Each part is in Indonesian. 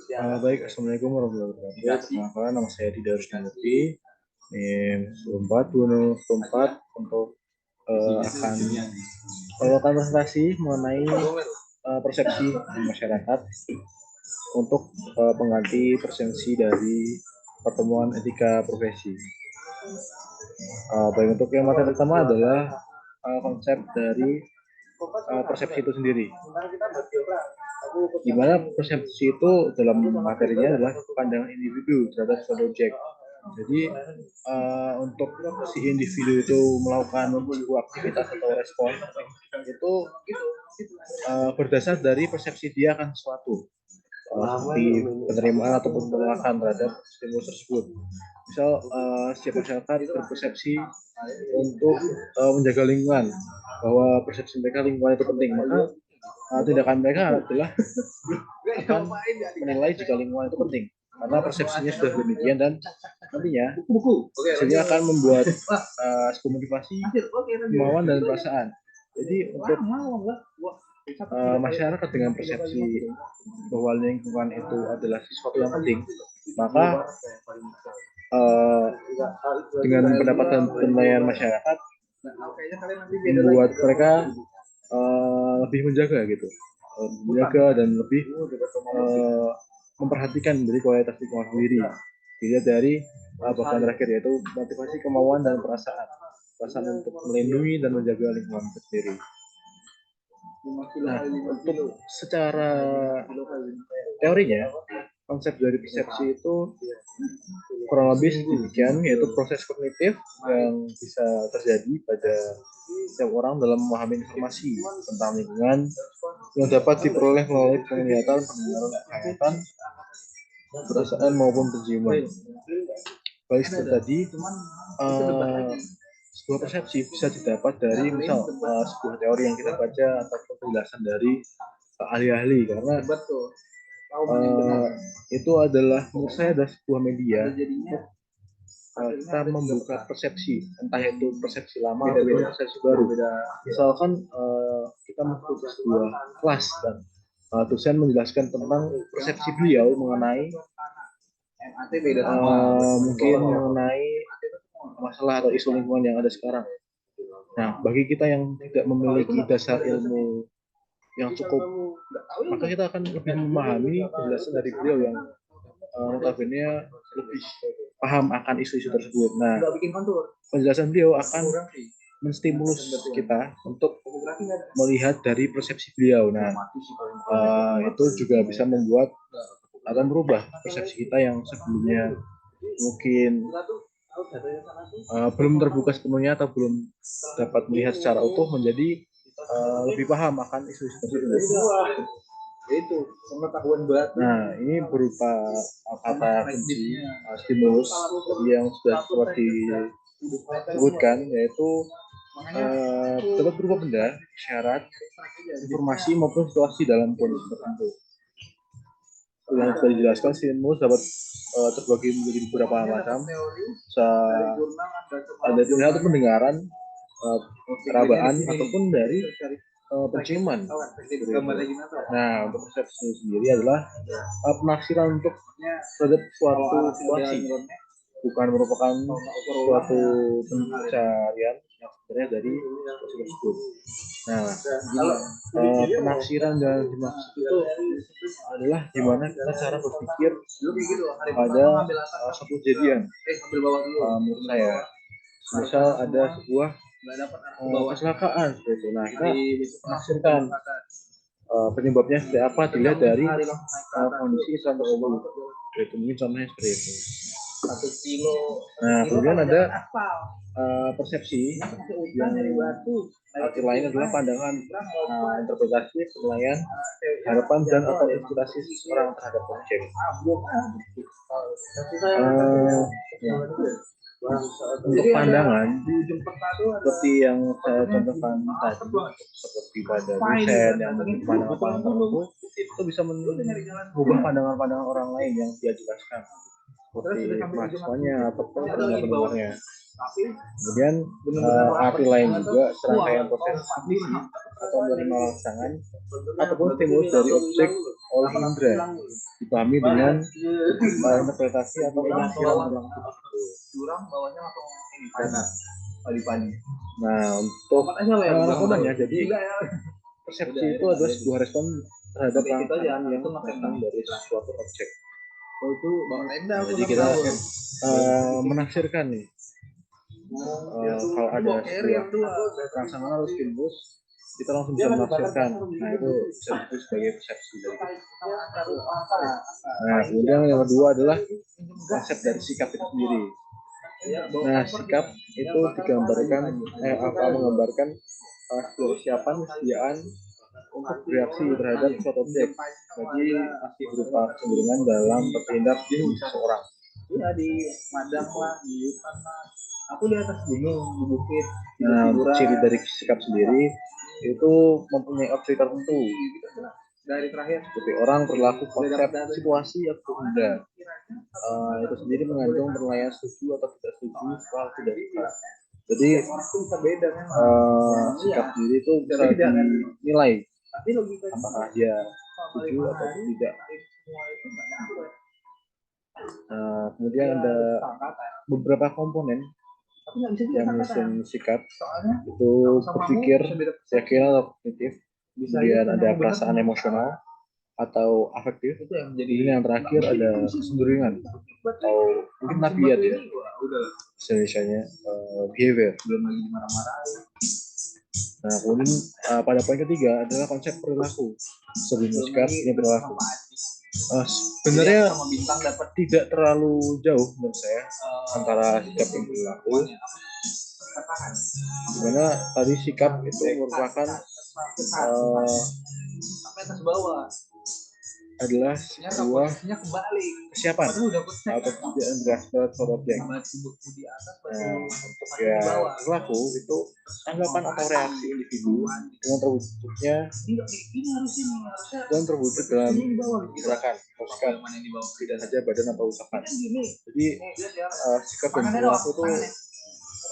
Baik, Assalamualaikum warahmatullahi wabarakatuh. Perkenalkan, nama saya Dida Rusdianti. Ini 24 untuk akan melakukan presentasi mengenai persepsi masyarakat untuk pengganti persepsi dari pertemuan etika profesi. Baik, untuk yang materi pertama adalah konsep dari persepsi itu sendiri. Di mana persepsi itu dalam materinya adalah pandangan individu terhadap suatu objek. Jadi untuk si individu itu melakukan sebuah aktivitas atau respon itu berdasar dari persepsi dia akan sesuatu, seperti penerimaan ataupun penolakan terhadap stimulus tersebut. Misal setiap masyarakat berpersepsi untuk menjaga lingkungan, bahwa persepsi mereka lingkungan itu penting, maka tindakan mereka adalah akan menilai jika lingkungan itu penting, karena persepsinya sudah demikian, dan nantinya hasilnya akan membuat sebuah motivasi, kemauan, dan perasaan. Jadi untuk masyarakat dengan persepsi bahwa lingkungan itu adalah sesuatu yang penting, maka dengan pendapatan penilaian masyarakat membuat mereka lebih menjaga gitu, menjaga dan lebih memperhatikan dari kualitas lingkungan sendiri. Dilihat dari bagian terakhir, yaitu motivasi, kemauan, dan perasaan untuk melindungi dan menjaga lingkungan itu sendiri. Nah, untuk secara teorinya, konsep dari persepsi itu kurang lebih demikian, yaitu proses kognitif yang bisa terjadi pada setiap orang dalam memahami informasi tentang lingkungan yang dapat diperoleh melalui penglihatan, pendengaran, penglihatan, perasaan maupun penciuman. Baik seperti tadi, sebuah persepsi bisa didapat dari misal sebuah teori yang kita baca atau penjelasan dari ahli-ahli, karena itu adalah, menurut saya, adalah sebuah media kita membuka persepsi, entah itu persepsi lama atau persepsi baru. Misalkan kita mengikuti sebuah kelas dan dosen menjelaskan tentang persepsi beliau mengenai mungkin mengenai masalah atau isu lingkungan yang ada sekarang. Nah, bagi kita yang tidak memiliki dasar ilmu yang cukup, maka kita akan lebih memahami penjelasan dari beliau yang notabene lebih paham akan isu-isu tersebut. Nah, penjelasan beliau akan menstimulus kita untuk melihat dari persepsi beliau. Nah, itu juga bisa membuat akan merubah persepsi kita yang sebelumnya mungkin belum terbuka sepenuhnya atau belum dapat melihat secara utuh, menjadi lebih paham akan isu-isu tersebut. Itu pengetahuan baru. Nah, ini berupa kata kunci stimulus yang sudah seperti disebutkan, yaitu dapat berupa benda, syarat, informasi, maupun situasi dalam kondisi tertentu. Yang sudah dijelaskan, stimulus dapat terbagi menjadi beberapa macam. Bisa ada atau pendengaran, perabaan, ataupun dari penciuman. Nah, untuk persepsi sendiri adalah penafsiran untuk terhadap suatu situasi, bukan merupakan suatu pencarian yang sebenarnya dari tersebut. Nah, penafsiran dan dimaksud itu adalah gimana kita cara berpikir pada suatu kejadian. Menurut saya, misal ada sebuah kecelakaan gitu. Nah, kita menafsirkan penyebabnya seperti apa dilihat dari kondisi Islam tersebut. Itu mungkin contohnya seperti itu. Nah, kemudian ada persepsi yang arti lain adalah pandangan, interpretasi, penilaian, harapan, dan atau inspirasi seseorang terhadap objek. Untuk pandangan seperti yang saya contohkan tadi, seperti pada dosen yang memiliki pandangan tertentu, itu bisa mengubah pandangan-pandangan orang lain yang dia jelaskan, seperti mahasiswanya ataupun pendengar-pendengarnya. Kemudian arti lain juga serangkaian proses kognisi atau menerima rangsangan ataupun stimulus dari objek oleh indera. dipahami dengan interpretasi atau penafsiran tentang jurang bawahnya langsung ini padi. Nah, untuk pengalamannya jadi persepsi itu adalah sebuah respon terhadap rangsangan yang datang dari suatu objek. Jadi kita menafsirkan nih kalau ada sebuah rangsangan atau stimulus, kita langsung bisa menafsirkan. Nah, itu bisa disebut sebagai persepsi dari kita. Nah, kemudian yang kedua adalah konsep dari sikap itu sendiri. Nah, sikap itu menggambarkan sebuah kesiapan, kesediaan untuk bereaksi terhadap suatu objek. Jadi masih berupa kecenderungan dalam bertindak di seseorang. Iya, di madang lah, di hutan lah. Aku di atas gunung, di bukit. Nah, ciri dari sikap sendiri itu mempunyai opsi tertentu. Dari terakhir, seperti orang, perilaku, konsep, situasi atau benda. Itu sendiri mengandung penilaian setuju atau tidak setuju soal tidak suka. Jadi sikap sendiri itu bisa dinilai apakah dia setuju atau tidak. Kemudian ada beberapa komponen yang menyusun sikap, itu berpikir, keyakinan atau kognitif, kemudian ada perasaan emosional atau afektif, jadi yang terakhir ada kecenderungan atau mungkin tabiat ya, misalnya behavior. Nah, kemudian pada poin ketiga adalah konsep perilaku. Sebelum sikap ini perilaku. Sebenarnya tidak terlalu jauh menurut saya antara sikap dan perilaku. Dimana tadi sikap itu merupakan adalah sebuah kesiapan atau tidak berasal dari objek. Untuk ya perilaku itu tanggapan atau reaksi individu dengan terwujudnya dan terwujud dalam gerakan, tidak saja badan atau ucapan. Jadi sikap dan perilaku itu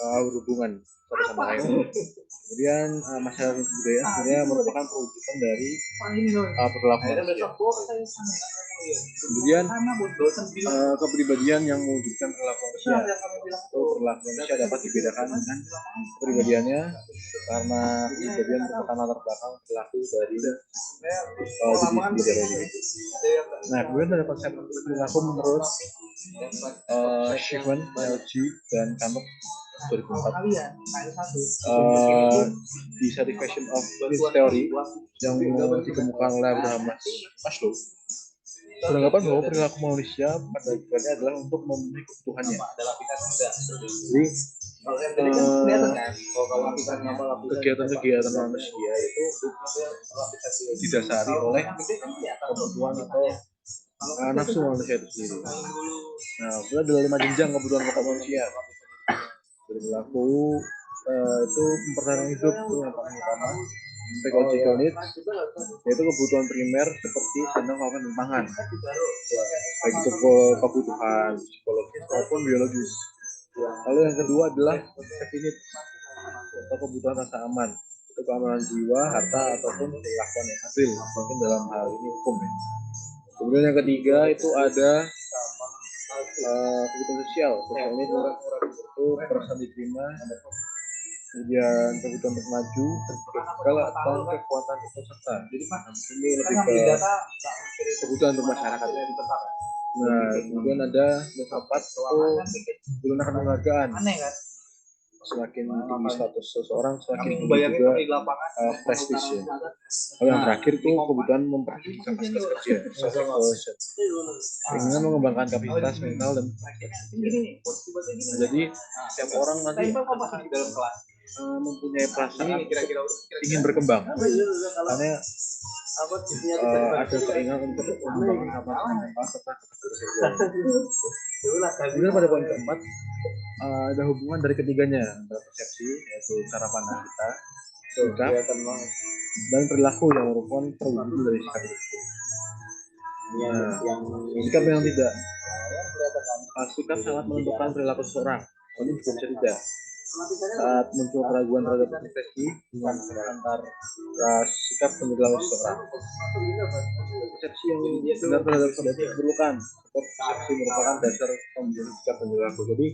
berhubungan satu sama lain. Kemudian masyarakat budaya sebenarnya merupakan perwujudan dari perilaku manusia. Kemudian kepribadian yang mewujudkan perilaku manusia. Perilaku manusia dapat dibedakan dengan kepribadiannya karena kepribadian merupakan latar belakang perilaku dari diri sendiri. Nah, kemudian ada konsep perilaku menurut Shipman, LG, dan Kanok 2004 di Satisfaction of Needs Theory yang dikemukakan oleh Abraham Maslow beranggapan bahwa perilaku manusia pada akhirnya adalah untuk memenuhi kebutuhannya. Jadi kegiatan-kegiatan manusia itu didasari oleh kebutuhan atau nafsu manusia itu sendiri. Nah, itu adalah 5 jenjang kebutuhan pokok manusia. Perilaku itu mempertahankan hidup itu yang paling utama. Psychological needs yaitu kebutuhan primer seperti sandang, papan, dan pangan, baik itu kebutuhan psikologis maupun biologis. Lalu yang kedua adalah safety needs atau kebutuhan rasa aman, itu keamanan jiwa, harta ataupun perlakuan yang adil, mungkin dalam hal ini hukum ya. Kemudian yang ketiga itu ada kebutuhan sosial needs itu perasaan diterima, kemudian kebutuhan untuk maju, dan kekuatan ikut serta. Jadi ini lebih ke kebutuhan untuk masyarakat. Nah, kemudian ada yang keempat itu menggunakan penghargaan. Semakin tinggi status seseorang, semakin tinggi juga prestisnya. Lalu yang terakhir itu kebutuhan memperbaiki kapasitas kerja, self evaluation. Ingin mengembangkan kapasitas mental dan jadi setiap orang nanti mempunyai perasaan ingin berkembang, karena ada keinginan untuk mengembangkan kapasitas serta kemudian pada poin keempat ada hubungan dari ketiganya antara persepsi yaitu cara pandang kita, sikap, dan perilaku yang merupakan perwujudan dari sikap itu. Nah, sikap yang tidak sikap sangat menentukan perilaku seseorang, ini juga bisa tidak. saat muncul keraguan terhadap persepsi antar sikap dan perilaku seseorang. Persepsi yang benar terhadap seseorang diperlukan. Persepsi merupakan dasar pembentukan sikap dan perilaku. Jadi,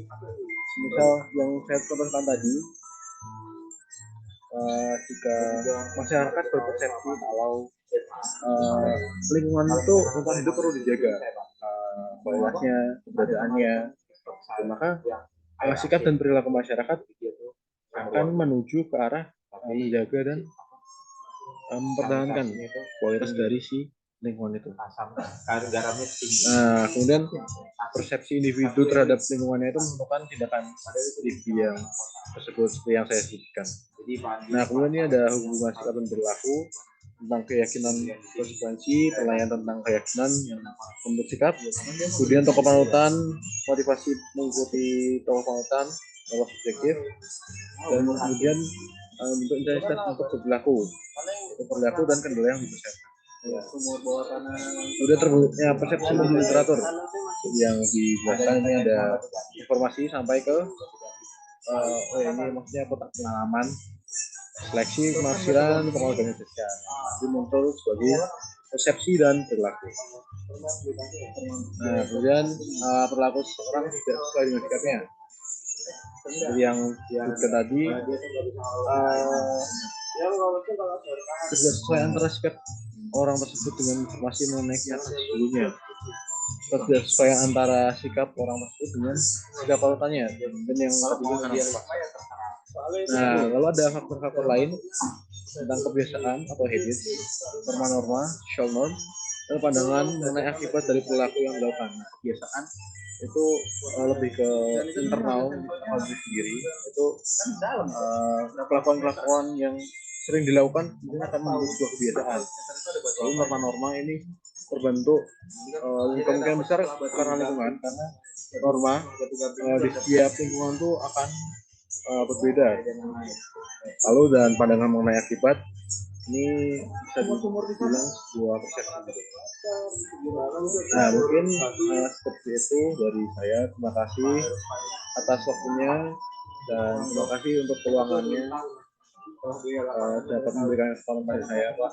misal yang saya contohkan tadi, jika masyarakat berpersepsi kalau lingkungan itu lingkungan hidup perlu dijaga, kualitasnya, keberadaannya, maka sikap dan perilaku masyarakat akan menuju ke arah menjaga dan mempertahankan kualitas dari si lingkungan itu. Nah, kemudian persepsi individu terhadap lingkungannya itu menentukan tindakan individu yang tersebut seperti yang saya sebutkan. Nah, kemudian ini ada hubungan sikap dan perilaku tentang keyakinan konsekuensi, penilaian tentang keyakinan yang membentuk sikap, kemudian tokoh panutan, motivasi mengikuti tokoh panutan, tokoh subjektif, dan kemudian bentuk intensitas untuk berperilaku dan kendala yang dipersepsikan. Kemudian terbentuknya persepsi di literatur yang dijelaskan ini ada informasi sampai ke ini maksudnya kotak pengalaman, seleksi, penafsiran, pengorganisasian. Nanti muncul sebagai persepsi dan perilaku. Nah, kemudian perilaku seseorang tidak sesuai dengan sikapnya. Seperti yang disebutkan tadi, tidak sesuai antara sikap orang tersebut dengan informasi mengenai kenyataan sebelumnya. Tidak sesuai antara sikap orang tersebut dengan sikap panutannya, dan yang ketiga karena terpaksa. Nah, lalu ada faktor-faktor lain tentang kebiasaan atau habits, norma-norma, social norm, dan pandangan mengenai akibat dari perilaku yang dilakukan. Nah, kebiasaan itu lebih ke internal diri sendiri, itu kelakuan-kelakuan yang sering dilakukan mungkin akan membentuk sebuah kebiasaan. Lalu norma-norma ini terbentuk kemungkinan besar karena lingkungan, karena norma di setiap lingkungan itu akan berbeda. Lalu dan pandangan mengenai akibat ini bisa dibilang sebuah persepsi. Nah, mungkin seperti itu dari saya. Terima kasih atas waktunya dan terima kasih untuk peluangannya dapat memberikan kesempatan pada saya, Pak.